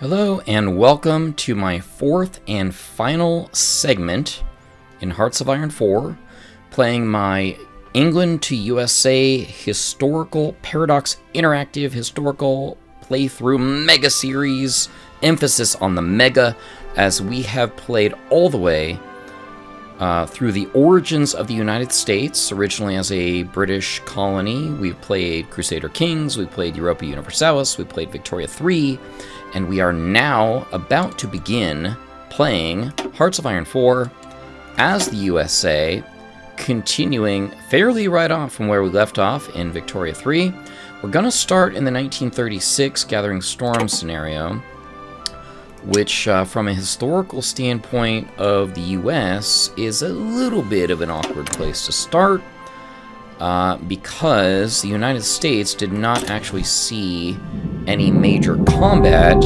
Hello and welcome to my fourth and final segment in Hearts of Iron 4, playing my England to USA historical paradox interactive historical playthrough mega series, emphasis on the mega, as we have played all the way through the origins of the United States, originally as a British colony. We've played Crusader Kings, we played Europa Universalis, we played Victoria 3, and we are now about to begin playing Hearts of Iron 4 as the USA, continuing fairly right off from where we left off in Victoria 3. We're going to start in the 1936 Gathering Storm scenario, which from a historical standpoint of the US is a little bit of an awkward place to start because the United States did not actually see any major combat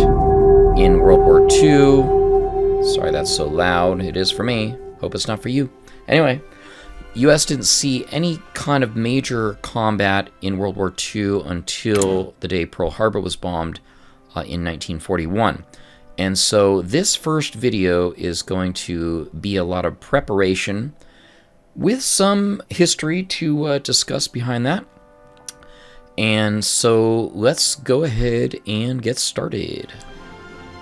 in World War II. Sorry that's so loud. It is for me. Hope it's not for you. Anyway, US didn't see any kind of major combat in World War II until the day Pearl Harbor was bombed in 1941. And so this first video is going to be a lot of preparation with some history to discuss behind that. And so let's go ahead and get started.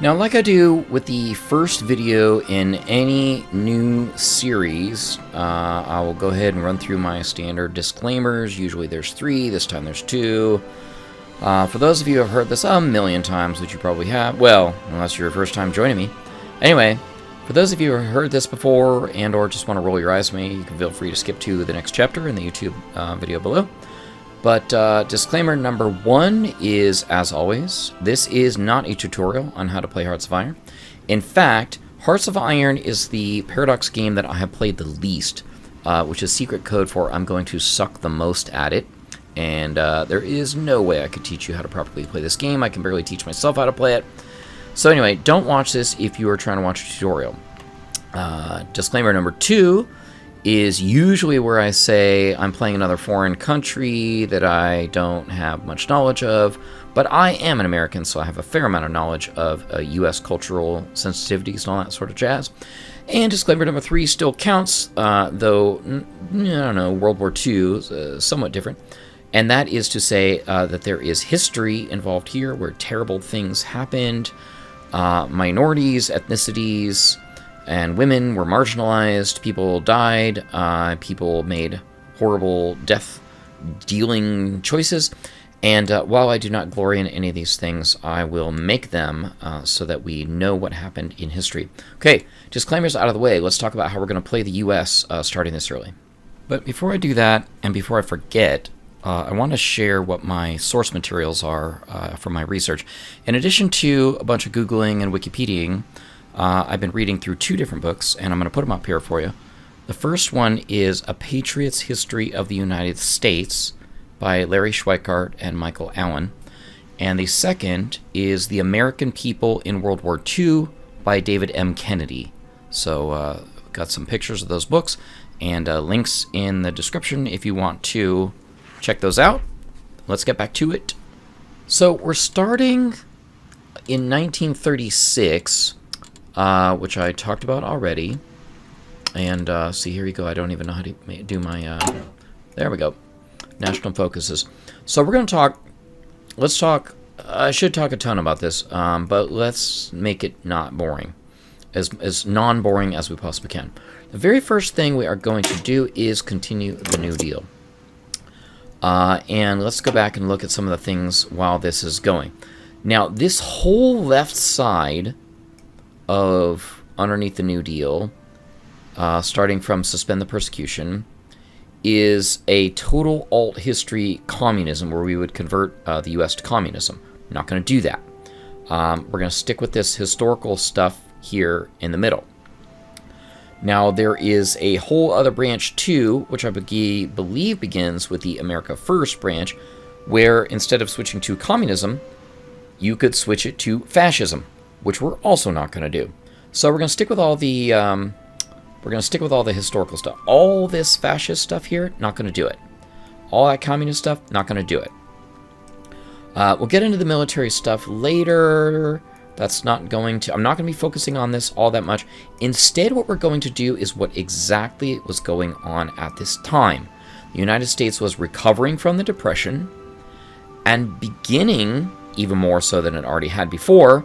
Now, like I do with the first video in any new series, I will go ahead and run through my standard disclaimers. Usually there's 3, this time there's 2. For those of you who have heard this a million times, which you probably have, well, unless you're your first time joining me. Anyway, for those of you who have heard this before and or just want to roll your eyes at me, you can feel free to skip to the next chapter in the YouTube video below. But disclaimer number 1 is, as always, this is not a tutorial on how to play Hearts of Iron. In fact, Hearts of Iron is the Paradox game that I have played the least, which is secret code for I'm going to suck the most at it. And there is no way I could teach you how to properly play this game. I can barely teach myself how to play it. So anyway, don't watch this if you are trying to watch a tutorial. Disclaimer number 2 is usually where I say I'm playing another foreign country that I don't have much knowledge of, but I am an American, so I have a fair amount of knowledge of U.S. cultural sensitivities and all that sort of jazz. And disclaimer number 3 still counts, though, I don't know, World War II is somewhat different. And that is to say that there is history involved here where terrible things happened. Minorities, ethnicities, and women were marginalized. People died. People made horrible death-dealing choices. And while I do not glory in any of these things, I will make them so that we know what happened in history. Okay, disclaimers out of the way. Let's talk about how we're going to play the U.S. Starting this early. But before I do that, and before I forget, I want to share what my source materials are for my research. In addition to a bunch of Googling and Wikipediaing, I've been reading through 2 different books, and I'm going to put them up here for you. The first one is A Patriot's History of the United States by Larry Schweikart and Michael Allen. And the second is The American People in World War II by David M. Kennedy. So got some pictures of those books and links in the description if you want to check those out. Let's get back to it. So we're starting in 1936, which I talked about already. And see, here you go. I don't even know how to do my... there we go. National focuses. So we're going to talk... Let's talk... I should talk a ton about this, but let's make it not boring. As non-boring as we possibly can. The very first thing we are going to do is continue the New Deal. And let's go back and look at some of the things while this is going. Now, this whole left side of underneath the New Deal, starting from suspend the persecution, is a total alt history communism where we would convert the U.S. to communism. I'm not going to do that. We're going to stick with this historical stuff here in the middle. Now, there is a whole other branch, too, which I believe begins with the America First branch, where instead of switching to communism, you could switch it to fascism, which we're also not going to do. So we're going to stick with all the historical stuff. All this fascist stuff here, not going to do it. All that communist stuff, not going to do it. We'll get into the military stuff later. That's not going to, I'm not going to be focusing on this all that much. Instead, what we're going to do is what exactly was going on at this time. The United States was recovering from the Depression and beginning, even more so than it already had before,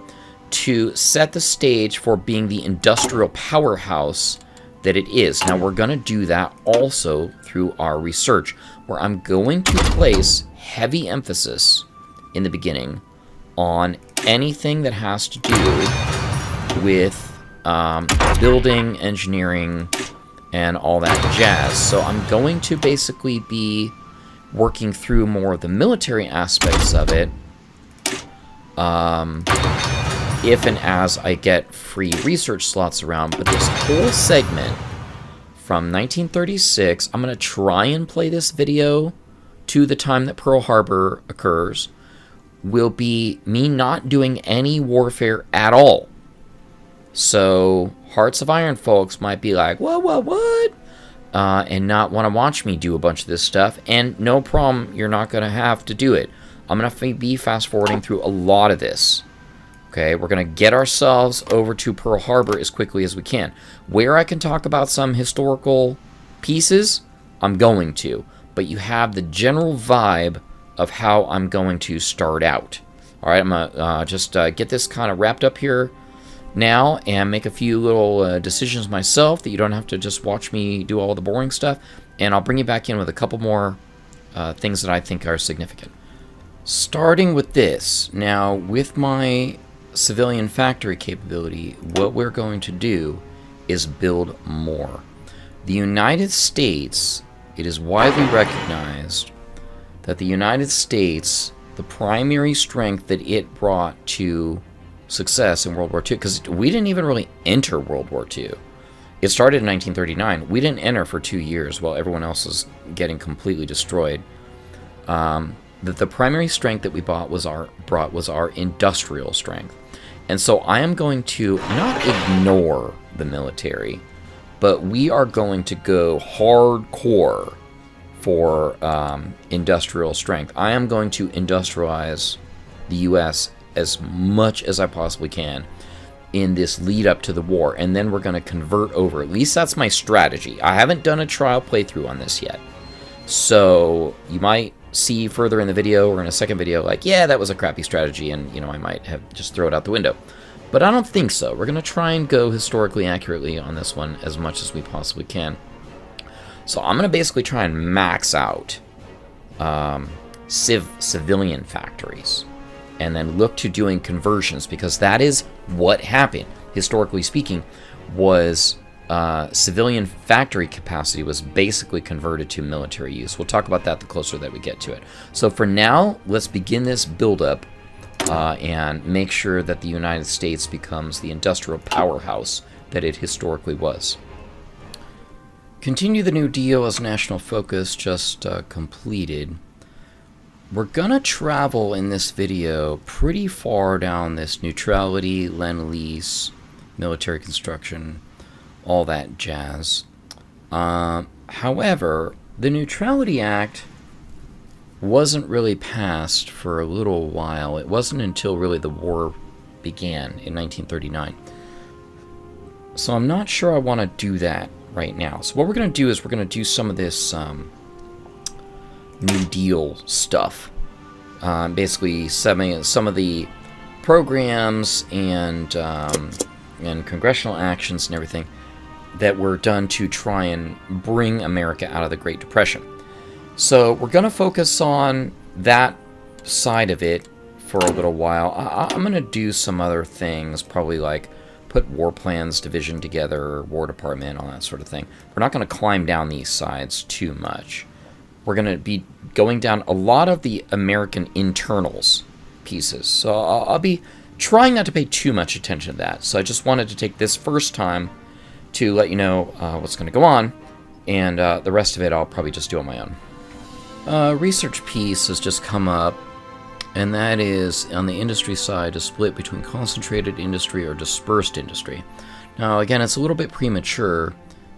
to set the stage for being the industrial powerhouse that it is. Now, we're going to do that also through our research, where I'm going to place heavy emphasis in the beginning on anything that has to do with building, engineering, and all that jazz. So I'm going to basically be working through more of the military aspects of it if and as I get free research slots around. But this whole segment from 1936, I'm going to try and play this video to the time that Pearl Harbor occurs, will be me not doing any warfare at all. So Hearts of Iron folks might be like, what? And not want to watch me do a bunch of this stuff. And no problem, you're not going to have to do it. I'm going to be fast forwarding through a lot of this. Okay, we're going to get ourselves over to Pearl Harbor as quickly as we can. Where I can talk about some historical pieces, I'm going to. But you have the general vibe of how I'm going to start out. All right, I'm going to just get this kind of wrapped up here now and make a few little decisions myself that you don't have to just watch me do all the boring stuff. And I'll bring you back in with a couple more things that I think are significant. Starting with this. Now, with my civilian factory capability, what we're going to do is build more. The United States, it is widely recognized that the United States, the primary strength that it brought to success in World War II, because we didn't even really enter World War II. It started in 1939. We didn't enter for 2 years while everyone else was getting completely destroyed. That the primary strength that we brought was our industrial strength. And so I am going to not ignore the military, but we are going to go hardcore for industrial strength. I am going to industrialize the U.S. as much as I possibly can in this lead up to the war, and then we're going to convert over. At least that's my strategy. I haven't done a trial playthrough on this yet. So you might see further in the video or in a second video like, yeah, that was a crappy strategy, and I might have just throw it out the window. But I don't think so. We're going to try and go historically accurately on this one as much as we possibly can. So I'm going to basically try and max out civilian factories and then look to doing conversions, because that is what happened, historically speaking, was civilian factory capacity was basically converted to military use. We'll talk about that the closer that we get to it. So for now, let's begin this buildup and make sure that the United States becomes the industrial powerhouse that it historically was. Continue the New Deal as national focus just completed. We're gonna travel in this video pretty far down this neutrality, Lend-Lease, military construction, all that jazz. However, the Neutrality Act wasn't really passed for a little while. It wasn't until really the war began in 1939. So I'm not sure I want to do that right now. So what we're going to do is we're going to do some of this New Deal stuff. Basically, some of the programs and congressional actions and everything that were done to try and bring America out of the Great Depression. So we're going to focus on that side of it for a little while. I'm going to do some other things, probably like put war plans division together, War Department, all that sort of thing. We're not going to climb down these sides too much. We're going to be going down a lot of the American internals pieces. So I'll be trying not to pay too much attention to that. So I just wanted to take this first time to let you know what's going to go on, and the rest of it I'll probably just do on my own. Research piece has just come up, and that is on the industry side, a split between concentrated industry or dispersed industry. Now again, it's a little bit premature,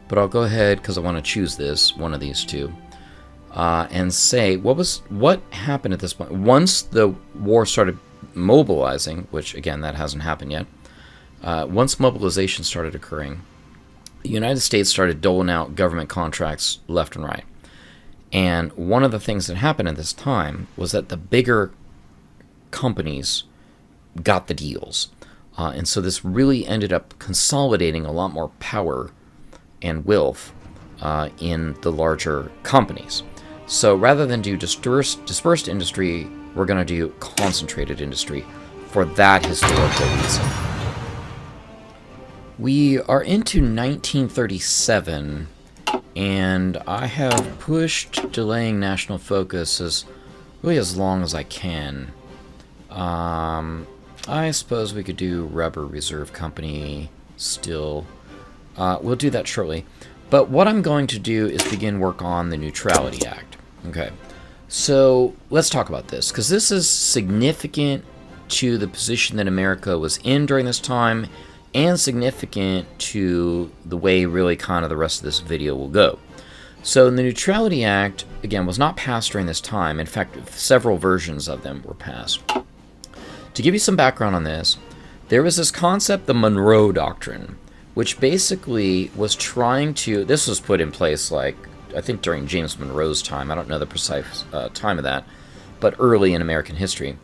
but I'll go ahead because I want to choose one of these two, and say what happened at this point. Once the war started mobilizing, which again, that hasn't happened yet, once mobilization started occurring, the United States started doling out government contracts left and right. And one of the things that happened at this time was that the bigger companies got the deals. And so this really ended up consolidating a lot more power and wealth in the larger companies. So rather than do dispersed industry, we're going to do concentrated industry for that historical reason. We are into 1937, and I have pushed delaying national focus as long as I can. I suppose we could do Rubber Reserve Company still. We'll do that shortly. But what I'm going to do is begin work on the Neutrality Act. Okay, so let's talk about this, because this is significant to the position that America was in during this time, and significant to the way really kind of the rest of this video will go. So the Neutrality Act, again, was not passed during this time. In fact, several versions of them were passed. To give you some background on this, there was this concept, the Monroe Doctrine, which basically was trying to, this was put in place like, I think during James Monroe's time, I don't know the precise time of that, but early in American history.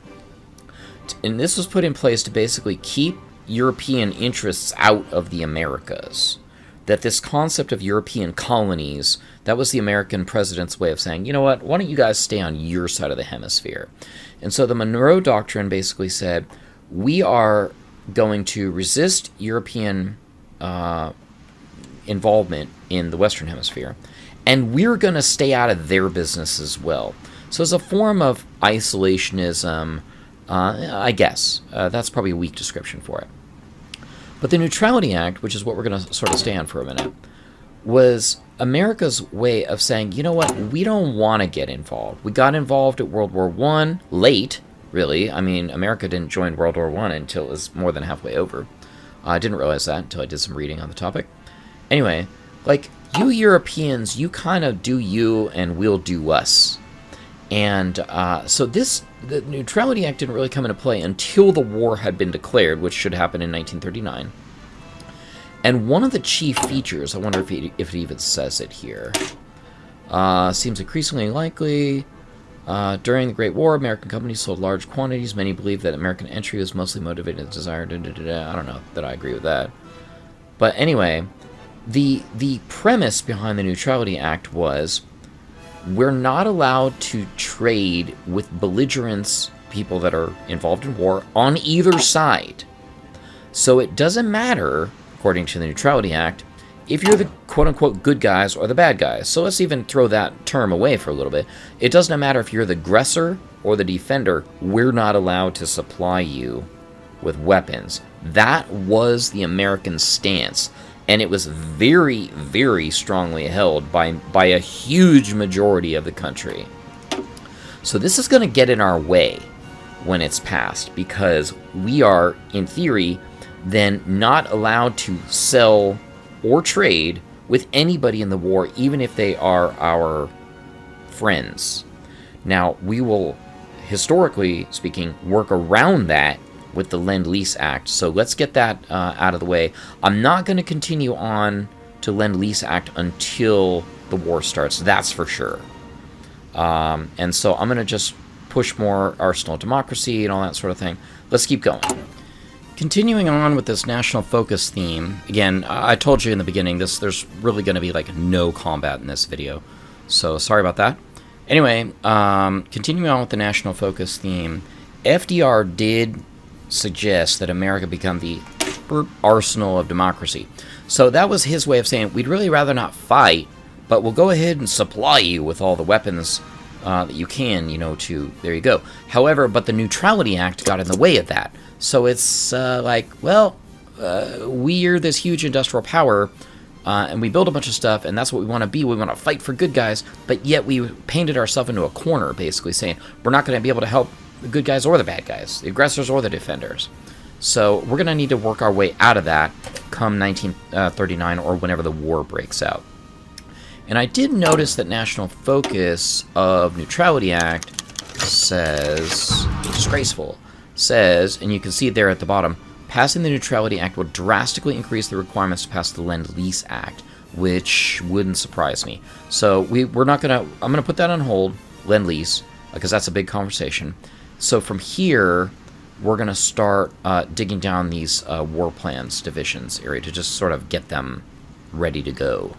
And this was put in place to basically keep European interests out of the Americas. That this concept of European colonies, that was the American president's way of saying, you know what, why don't you guys stay on your side of the hemisphere? And so the Monroe Doctrine basically said, we are going to resist European involvement in the Western Hemisphere, and we're going to stay out of their business as well. So as a form of isolationism, I guess. That's probably a weak description for it. But the Neutrality Act, which is what we're going to sort of stay on for a minute, was America's way of saying, you know what, we don't want to get involved. We got involved at World War I, late, really. I mean, America didn't join World War I until it was more than halfway over. I didn't realize that until I did some reading on the topic. Anyway, like, you Europeans, you kind of do you and we'll do us. And so the Neutrality Act didn't really come into play until the war had been declared, which should happen in 1939. And one of the chief features, I wonder if it even says it here, seems increasingly likely. During the Great War, American companies sold large quantities. Many believe that American entry was mostly motivated by desire. I don't know that I agree with that. But anyway, the premise behind the Neutrality Act was, we're not allowed to trade with belligerents, people that are involved in war, on either side. So it doesn't matter, according to the Neutrality Act, if you're the quote-unquote good guys or the bad guys. So let's even throw that term away for a little bit. It doesn't matter if you're the aggressor or the defender. We're not allowed to supply you with weapons. That was the American stance. And it was very, very strongly held by a huge majority of the country. So this is going to get in our way when it's passed, because we are, in theory, then not allowed to sell or trade with anybody in the war, even if they are our friends. Now, we will, historically speaking, work around that with the Lend-Lease Act. So let's get that out of the way. I'm not going to continue on to Lend-Lease Act until the war starts, that's for sure. And so I'm going to just push more arsenal democracy and all that sort of thing. Let's keep going. Continuing on with this national focus theme, again, I told you in the beginning, there's really going to be like no combat in this video. So sorry about that. Anyway, continuing on with the national focus theme, FDR did suggest that America become the arsenal of democracy. So that was his way of saying, we'd really rather not fight, but we'll go ahead and supply you with all the weapons that you can, there you go. However, but the Neutrality Act got in the way of that. So it's we're this huge industrial power, and we build a bunch of stuff, and that's what we want to be. We want to fight for good guys, but yet we painted ourselves into a corner, basically saying we're not going to be able to help the good guys or the bad guys, the aggressors or the defenders. So we're going to need to work our way out of that come 1939 or whenever the war breaks out. And I did notice that national focus of Neutrality Act says disgraceful. says, and you can see it there at the bottom, passing the Neutrality Act will drastically increase the requirements to pass the Lend-Lease Act, which wouldn't surprise me. So we're not going to... I'm going to put that on hold, Lend-Lease, because that's a big conversation. So from here, we're going to start digging down these war plans divisions area to just sort of get them ready to go.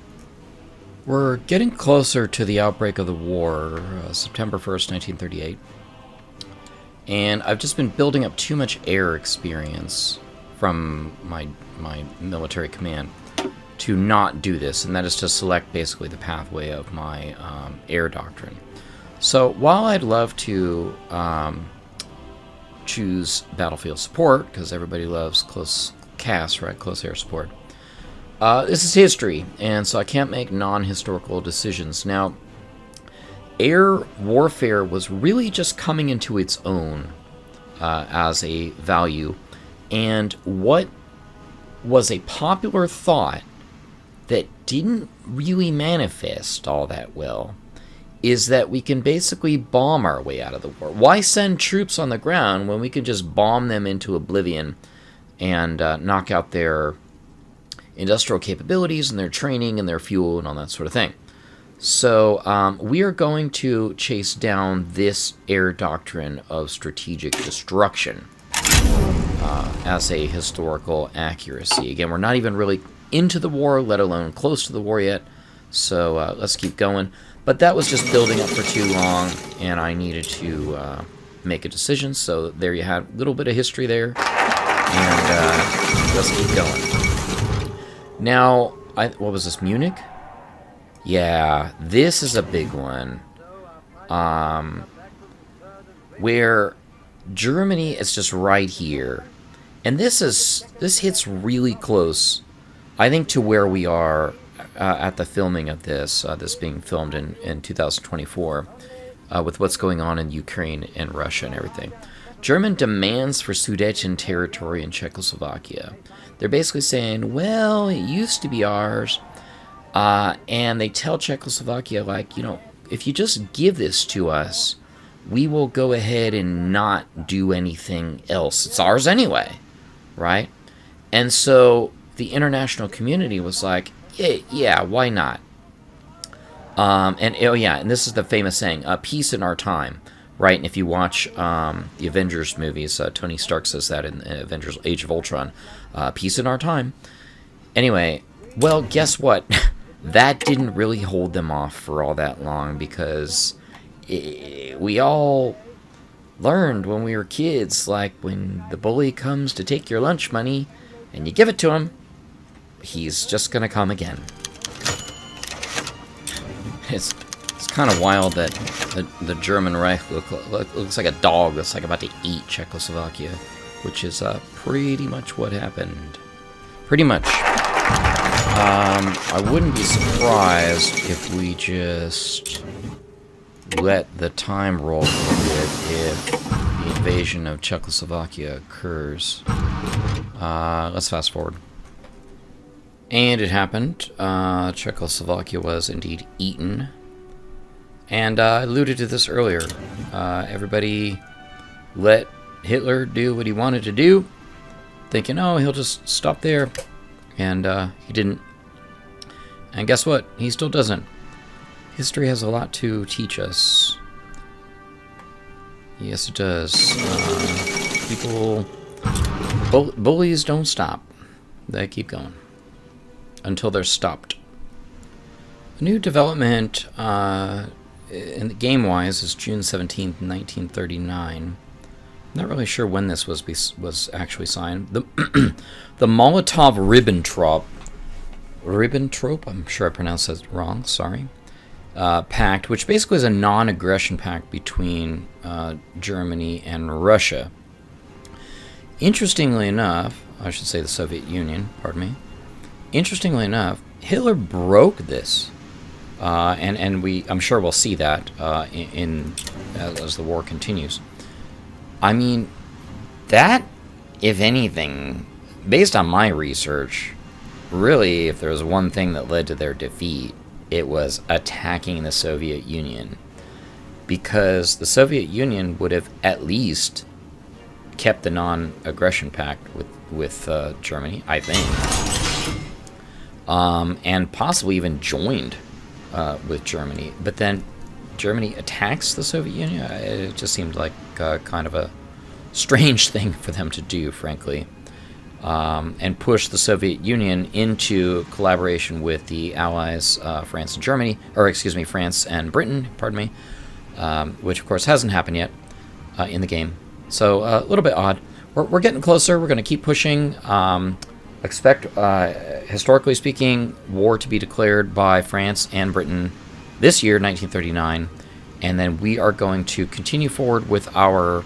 We're getting closer to the outbreak of the war, September 1st, 1938. And I've just been building up too much air experience from my military command to not do this, and that is to select basically the pathway of my Air Doctrine. So while I'd love to choose battlefield support, because everybody loves close CAS, right? Close air support. This is history, and so I can't make non-historical decisions. Now, air warfare was really just coming into its own as a value, and what was a popular thought that didn't really manifest all that well is that we can basically bomb our way out of the war. Why send troops on the ground when we can just bomb them into oblivion and knock out their industrial capabilities and their training and their fuel and all that sort of thing? So we are going to chase down this Air Doctrine of strategic destruction as a historical accuracy. Again, we're not even really into the war, let alone close to the war yet, so let's keep going. But that was just building up for too long, and I needed to make a decision, so there you have a little bit of history there, and let's keep going. Now, what was this, Munich? Yeah, this is a big one, where Germany is just right here, and this hits really close, I think, to where we are at the filming of this. This being filmed in 2024, with what's going on in Ukraine and Russia and everything. German demands for Sudeten territory in Czechoslovakia. They're basically saying, well, it used to be ours. And they tell Czechoslovakia, like, you know, if you just give this to us, we will go ahead and not do anything else. It's ours anyway, right? And so the international community was like, yeah, why not? And this is the famous saying, peace in our time, right? And if you watch the Avengers movies, Tony Stark says that in Avengers Age of Ultron, peace in our time. Anyway, well, guess what? That didn't really hold them off for all that long, because we all learned when we were kids, like when the bully comes to take your lunch money and you give it to him, he's just going to come again. It's kind of wild that the German Reich looks like a dog that's like about to eat Czechoslovakia, which is pretty much what happened. Pretty much. I wouldn't be surprised if we just let the time roll a little bit if the invasion of Czechoslovakia occurs. Let's fast forward. And it happened. Czechoslovakia was indeed eaten. And I alluded to this earlier. Everybody let Hitler do what he wanted to do, thinking, oh, he'll just stop there. And he didn't. And guess what? He still doesn't. History has a lot to teach us. Yes, it does. Bullies don't stop. They keep going until they're stopped. A new development in the game-wise is June 17th, 1939. Not really sure when this was actually signed. The Molotov-Ribbentrop, I'm sure I pronounced that wrong, sorry, pact, which basically is a non-aggression pact between Germany and Russia. Interestingly enough, I should say the Soviet Union, pardon me. Interestingly enough, Hitler broke this, and I'm sure we'll see that as the war continues. I mean, that, if anything, based on my research, really, if there was one thing that led to their defeat, it was attacking the Soviet Union. Because the Soviet Union would have at least kept the non-aggression pact with Germany, I think, and possibly even joined with Germany. But then Germany attacks the Soviet Union. It just seemed like kind of a strange thing for them to do, frankly, and push the Soviet Union into collaboration with the Allies, France and Germany, or excuse me, France and Britain, pardon me, which of course hasn't happened yet in the game. So a little bit odd. We're getting closer. We're going to keep pushing. Expect, historically speaking, war to be declared by France and Britain this year, 1939, and then we are going to continue forward with our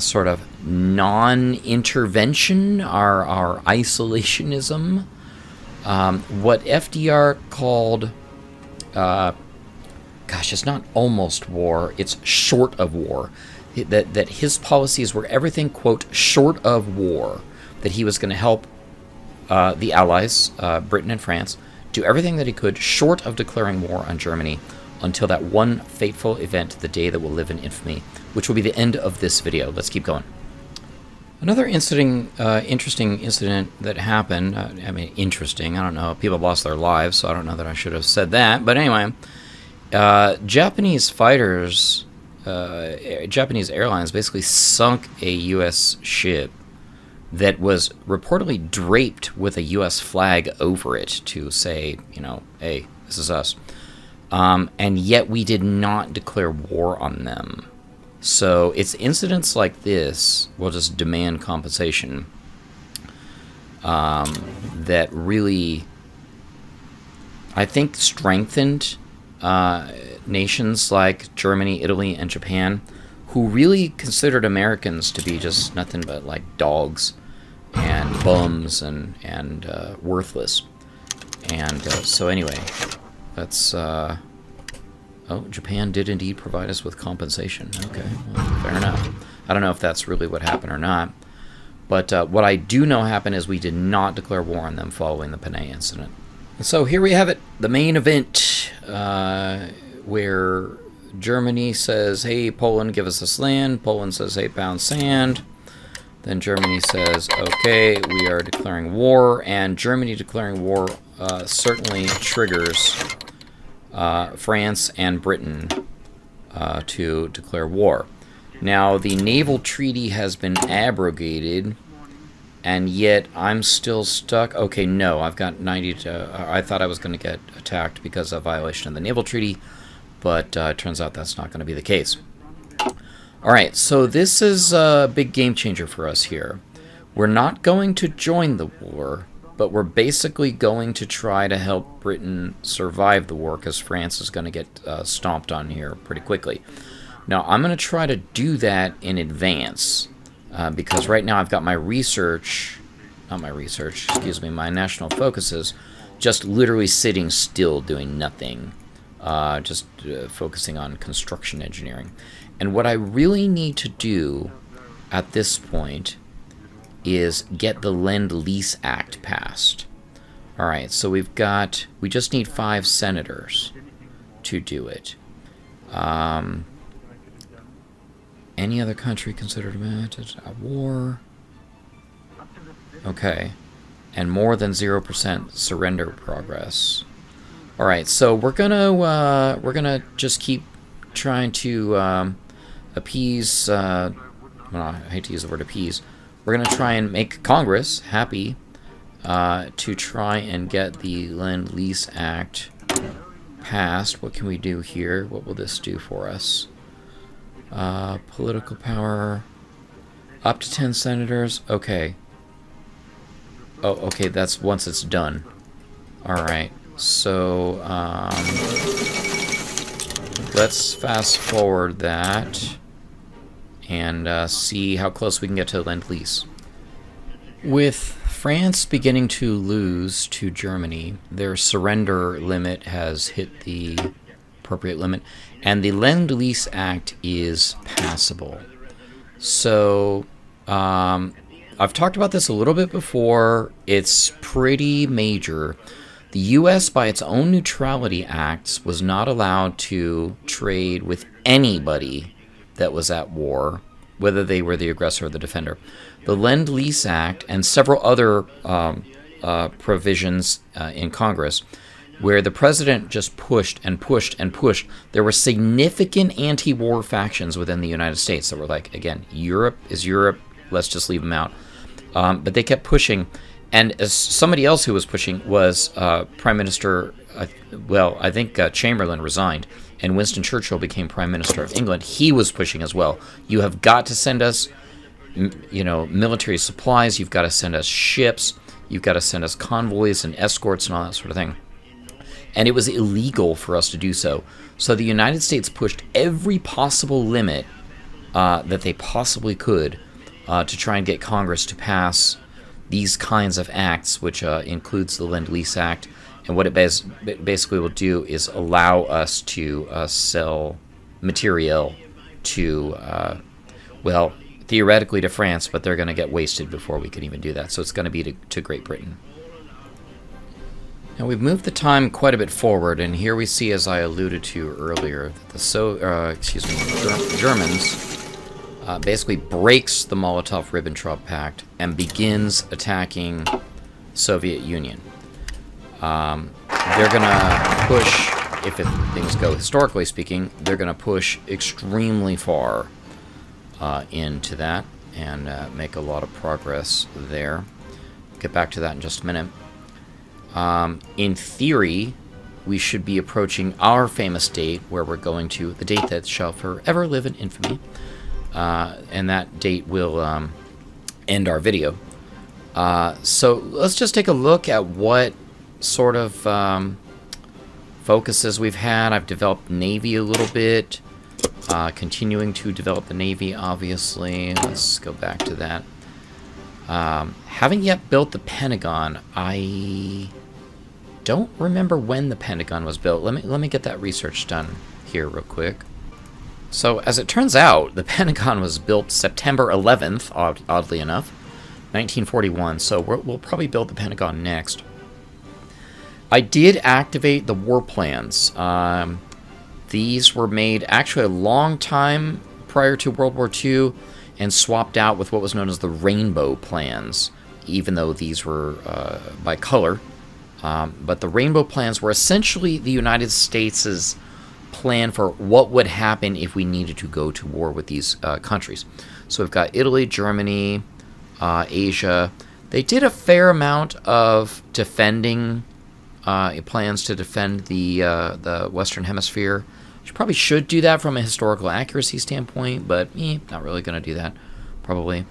sort of non-intervention, our isolationism, what FDR called, gosh, it's not almost war, it's short of war. That his policies were everything, quote, short of war, that he was going to help the Allies, Britain and France, do everything that he could short of declaring war on Germany until that one fateful event, the day that will live in infamy, which will be the end of this video. Let's keep going. Another interesting incident that happened, I mean, interesting, I don't know, people lost their lives, so I don't know that I should have said that, but anyway, Japanese fighters, Japanese airlines basically sunk a U.S. ship that was reportedly draped with a U.S. flag over it to say, you know, hey, this is us. And yet we did not declare war on them. So it's incidents like this will just demand compensation that really, I think, strengthened nations like Germany, Italy, and Japan, who really considered Americans to be just nothing but like dogs and bums and worthless. And so anyway, that's oh, Japan did indeed provide us with compensation. Okay, well, fair enough. I don't know if that's really what happened or not, but what I do know happened is we did not declare war on them following the Panay incident. And so here we have it, the main event, where Germany says, hey, Poland, give us this land. Poland says, hey, pound sand. Then Germany says, okay, we are declaring war. And Germany declaring war certainly triggers France and Britain to declare war. Now, the naval treaty has been abrogated, and yet I'm still stuck. Okay, no, I've got 90 to... I thought I was going to get attacked because of violation of the naval treaty, but it turns out that's not going to be the case. All right, so this is a big game changer for us here. We're not going to join the war, but we're basically going to try to help Britain survive the war, because France is going to get stomped on here pretty quickly. Now, I'm going to try to do that in advance, because right now I've got my research, not my research, excuse me, my national focuses, just literally sitting still doing nothing. Just focusing on construction engineering. And what I really need to do at this point is get the Lend-Lease Act passed. All right, so we just need 5 senators to do it. Any other country considered a war? Okay. And more than 0% surrender progress. All right, so we're gonna just keep trying to appease. Well, I hate to use the word appease. We're gonna try and make Congress happy to try and get the Lend-Lease Act passed. What can we do here? What will this do for us? Political power, up to 10 senators. Okay. Oh, okay. That's once it's done. All right. So, let's fast forward that and see how close we can get to Lend-Lease. With France beginning to lose to Germany, their surrender limit has hit the appropriate limit, and the Lend-Lease Act is passable. So, I've talked about this a little bit before. It's pretty major. The U.S., by its own neutrality acts, was not allowed to trade with anybody that was at war whether they were the aggressor or the defender. The Lend-Lease Act and several other provisions in Congress, where the president just pushed and pushed and pushed. There were significant anti-war factions within the United States that were like, again, Europe is Europe, let's just leave them out. But they kept pushing. And as somebody else who was pushing was Prime Minister, I think Chamberlain resigned, and Winston Churchill became Prime Minister of England. He was pushing as well. You have got to send us, military supplies. You've got to send us ships. You've got to send us convoys and escorts and all that sort of thing. And it was illegal for us to do so. So the United States pushed every possible limit that they possibly could to try and get Congress to pass these kinds of acts, which includes the Lend-Lease Act. And what it basically will do is allow us to sell material to, theoretically to France, but they're going to get wasted before we can even do that. So it's going to be to Great Britain. Now we've moved the time quite a bit forward, and here we see, as I alluded to earlier, that the Germans basically breaks the Molotov-Ribbentrop Pact and begins attacking Soviet Union. They're going to push, if things go historically speaking, they're going to push extremely far into that and make a lot of progress there. Get back to that in just a minute. In theory, we should be approaching our famous date where we're going to, the date that shall forever live in infamy, and that date will end our video. So let's just take a look at what sort of focuses we've had. I've developed Navy a little bit, continuing to develop the Navy, obviously. Let's go back to that. Haven't yet built the Pentagon. I don't remember when the Pentagon was built. Let me get that research done here real quick. So as it turns out, the Pentagon was built September 11th, oddly enough, 1941. So we'll probably build the Pentagon next. I did activate the war plans. These were made actually a long time prior to World War II and swapped out with what was known as the Rainbow plans, even though these were by color. But the Rainbow plans were essentially the United States' plan for what would happen if we needed to go to war with these countries. So we've got Italy, Germany, Asia. They did a fair amount of defending, plans to defend the Western Hemisphere. You probably should do that from a historical accuracy standpoint, but not really going to do that, probably.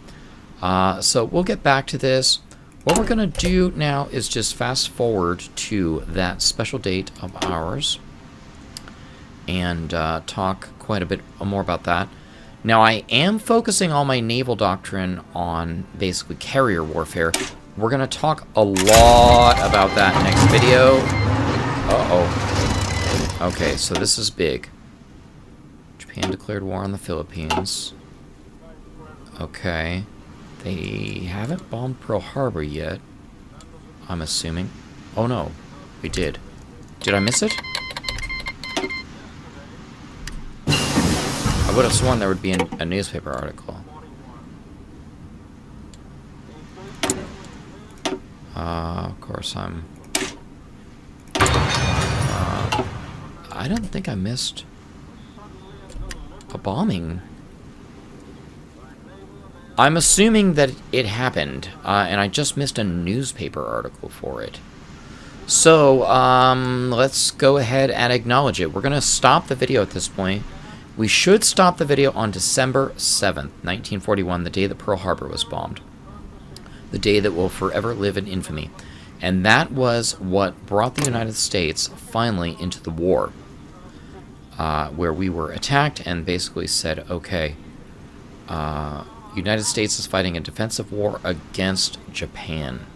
So we'll get back to this. What we're going to do now is just fast forward to that special date of ours and talk quite a bit more about that. Now, I am focusing all my naval doctrine on basically carrier warfare. We're going to talk a lot about that next video. Uh-oh. Okay, so this is big. Japan declared war on the Philippines. Okay. They haven't bombed Pearl Harbor yet, I'm assuming. Oh no, we did. Did I miss it? I would have sworn there would be a newspaper article. Of course I'm... I don't think I missed a bombing. I'm assuming that it happened, and I just missed a newspaper article for it. So, let's go ahead and acknowledge it. We're going to stop the video at this point. We should stop the video on December 7th, 1941, the day that Pearl Harbor was bombed. The day that will forever live in infamy. And that was what brought the United States finally into the war, where we were attacked and basically said, okay, United States is fighting a defensive war against Japan.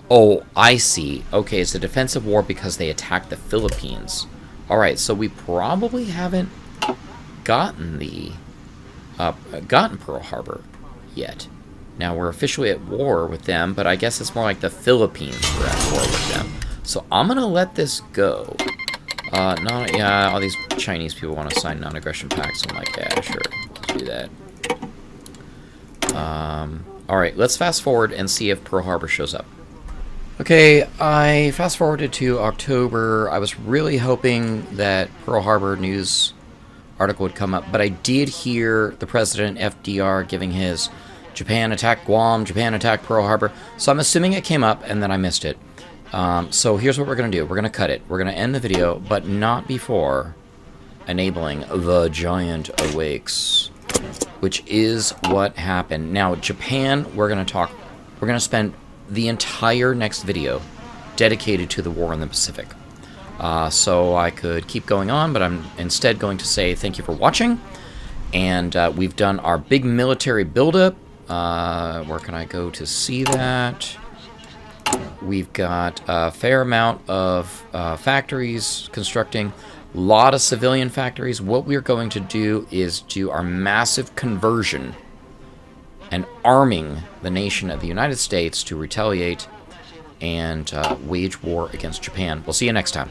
Oh, I see. Okay, it's a defensive war because they attacked the Philippines. Alright, so we probably haven't gotten Pearl Harbor yet. Now, we're officially at war with them, but I guess it's more like the Philippines were at war with them. So I'm going to let this go. All these Chinese people want to sign non-aggression pacts. I'm like, yeah, sure, let's do that. Alright, let's fast forward and see if Pearl Harbor shows up. Okay, I fast forwarded to October. I was really hoping that Pearl Harbor news article would come up, but I did hear the President FDR giving his Japan attacked Guam, Japan attacked Pearl Harbor, so I'm assuming it came up and then I missed it. So here's what we're going to do. We're going to cut it. We're going to end the video, but not before enabling The Giant Awakes, which is what happened. Now, Japan, we're going to spend the entire next video dedicated to the war in the Pacific. So I could keep going on, but I'm instead going to say thank you for watching. And we've done our big military buildup. Where can I go to see that? We've got a fair amount of factories constructing, a lot of civilian factories. What we're going to do is do our massive conversion and arming the nation of the United States to retaliate and wage war against Japan. We'll see you next time.